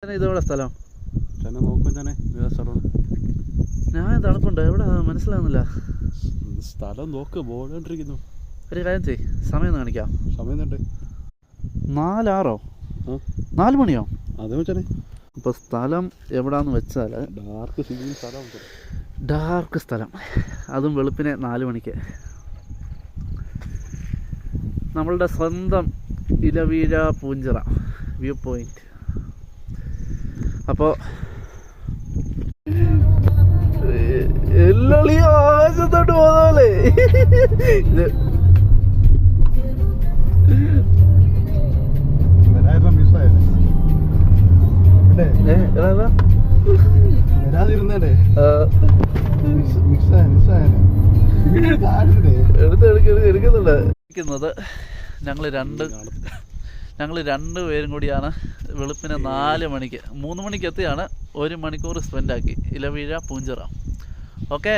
ഇതെവിടെ സ്ഥലം? സ്ഥലമാണ്. ഞാൻ തണുപ്പുണ്ട്, എവിടെ മനസ്സിലാവുന്നില്ല. സ്ഥലം നോക്ക്, ബോർഡിരിക്കുന്നു. ഒരു കാര്യം ചെയ്യ്, സമയം ഒന്ന് കാണിക്കാം. സമയം തന്നെ 4:06 4 മണിയോ? അതേ വെച്ചാൽ അപ്പോൾ സ്ഥലം എവിടാന്ന് വെച്ചാൽ ഡാർക്ക് സ്ഥലം, അതും വെളുപ്പിനെ 4 മണിക്ക്. നമ്മളുടെ സ്വന്തം ഇലവീഴ പൂഞ്ചിറ വ്യൂ പോയിന്റ്. അപ്പോൾ എല്ലളിയോ ആകാശത്തോട്ട് പോകുന്നല്ലേ ഇത്. എടുക്കുന്നുണ്ട്. ഞങ്ങൾ രണ്ടുപേരും കൂടിയാണ് വെളുപ്പിനെ 4 മണിക്ക് 3 മണിക്ക് എത്തിയാണ്. 1 മണിക്കൂർ സ്പെൻഡാക്കി ഇലവീഴ പൂഞ്ചിറ. ഓക്കെ.